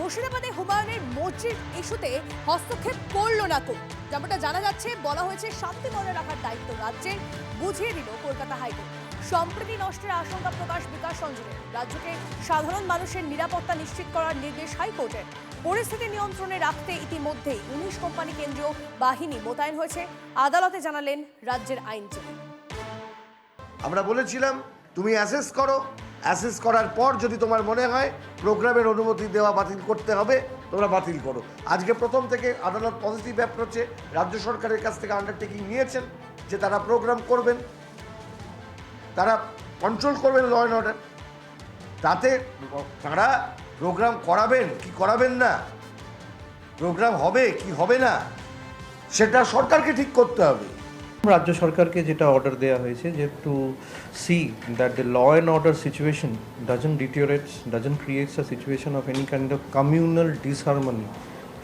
মুর্শিদাবাদে হুমায়ুনের মসজিদ ইস্যুতে হস্তক্ষেপ করলো না তো, যেমনটা জানা যাচ্ছে। বলা হয়েছে শান্তি বজায় রাখার দায়িত্ব রাজ্যের, বুঝিয়ে দিল কলকাতা হাইকোর্ট। সম্প্রীতি নষ্টের আশঙ্কা প্রকাশ বিকাশ রঞ্জনের। রাজ্যকে সাধারণ মানুষের নিরাপত্তা নিশ্চিত করার নির্দেশ হাইকোর্টের। পরিস্থিতি নিয়ন্ত্রণে রাখতে ইতিমধ্যেই 19 কোম্পানি কেন্দ্রীয় বাহিনী মোতায়েন হয়েছে, আদালতে জানালেন রাজ্যের আইনজীবী। আমরা বলেছিলাম তুমি অ্যাসেস করো, অ্যাসেস করার পর যদি তোমার মনে হয় প্রোগ্রামের অনুমতি দেওয়া বাতিল করতে হবে, তোমরা বাতিল করো। আজকে প্রথম থেকে আদালত পজিটিভ অ্যাপ্রোচে রাজ্য সরকারের কাছ থেকে আন্ডারটেকিং নিয়েছেন যে তারা প্রোগ্রাম করবেন, তারা কন্ট্রোল করবেন ল অ্যান্ড অর্ডার। তাতে তারা প্রোগ্রাম করাবেন কি করাবেন না, প্রোগ্রাম হবে কি হবে না, সেটা সরকারকে ঠিক করতে হবে। রাজ্য সরকারকে যেটা অর্ডার দেওয়া হয়েছে যে to see that the law and order situation doesn't deteriorates, doesn't creates a situation of any kind of communal disharmony,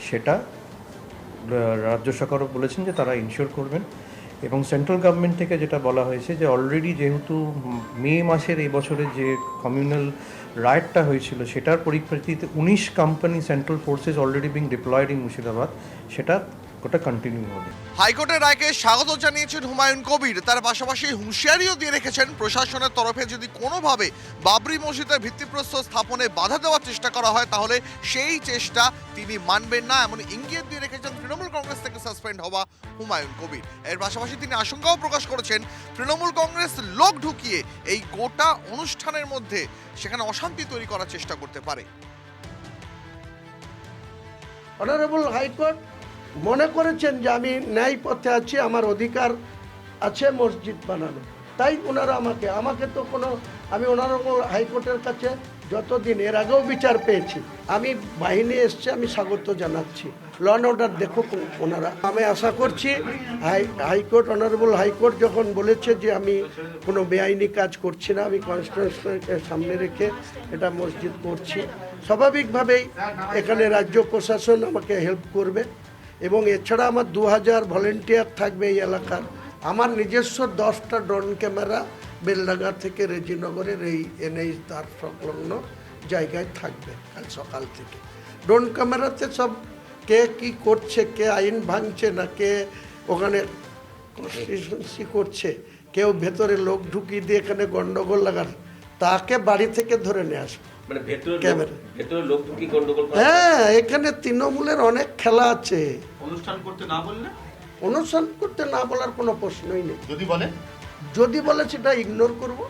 সেটা রাজ্য সরকারও বলেছেন যে তারা ইনশিওর করবেন। এবং সেন্ট্রাল গভর্নমেন্ট থেকে যেটা বলা হয়েছে যে অলরেডি যেহেতু মে মাসের এই বছরের যে কমিউনাল রাইটটা হয়েছিল সেটার পরিপ্রেক্ষিতে 19 company central forces already being diploid in Murshidabad, সেটা ওটা কন্টিনিউ হবে। হাইকোর্টের রায়কে স্বাগত জানিয়েছেন হুমায়ুন কবির। তার পাশাপাশি হুঁশিয়ারিও দিয়ে রেখেছেন প্রশাসনের তরফে যদি কোনোভাবে বাবরি মসজিদের ভিত্তিপ্রস্তর স্থাপনে বাধা দেওয়ার চেষ্টা করা হয় তাহলে সেই চেষ্টা তিনি মানবেন না, এমন ইঙ্গিত দিয়ে রেখেছেন তৃণমূল কংগ্রেস থেকে সাসপেন্ড হওয়া হুমায়ুন কবির। এর পাশাপাশি তিনি আশঙ্কাও প্রকাশ করেছেন তৃণমূল কংগ্রেস লোক ঢুকিয়ে এই গোটা অনুষ্ঠানের মধ্যে সেখানে অশান্তি তৈরি করার চেষ্টা করতে পারে। অনারেবল হাইকোর্ট মনে করেছেন যে আমি ন্যায় পথে আছি, আমার অধিকার আছে মসজিদ বানানো, তাই ওনারা আমাকে তো কোনো, আমি অনারেবল হাইকোর্টের কাছে যতদিন এর আগেও বিচার পেয়েছি, আমি বাহিনী এসছে, আমি স্বাগত জানাচ্ছি। ল অ্যান্ড অর্ডার দেখো ওনারা। আমি আশা করছি হাইকোর্ট, অনারেবল হাইকোর্ট যখন বলেছে যে আমি কোনো বেআইনি কাজ করছি না, আমি কনস্টিটিউশনকে সামনে রেখে এটা মসজিদ করছি, স্বাভাবিকভাবেই এখানে রাজ্য প্রশাসন আমাকে হেল্প করবে। এবং এছাড়া আমার 2000 ভলেন্টিয়ার থাকবে এই এলাকার। আমার নিজস্ব 10টা ড্রোন ক্যামেরা বেলডাঙ্গা থেকে রেজিনগরের এই এনএইচ তার সংলগ্ন জায়গায় থাকবে কাল সকাল থেকে। ড্রোন ক্যামেরাতে সব কে কী করছে, কে আইন ভাঙছে না, কে ওখানে কনস্টিটিউশনসি করছে, কেউ ভেতরে লোক ঢুকিয়ে দিয়ে এখানে গন্ডগোল লাগার, তাকে বাড়ি থেকে ধরে নিয়ে আসবে। মানে ভেতরে লোক ঢুকি গন্ডগোল করে। হ্যাঁ, এখানে তৃণমূলের অনেক খেলা আছে। অনুষ্ঠান করতে না বললে? অনুষ্ঠান করতে না বলার কোনো প্রশ্নই নেই। যদি বলে সেটা ইগনোর করব।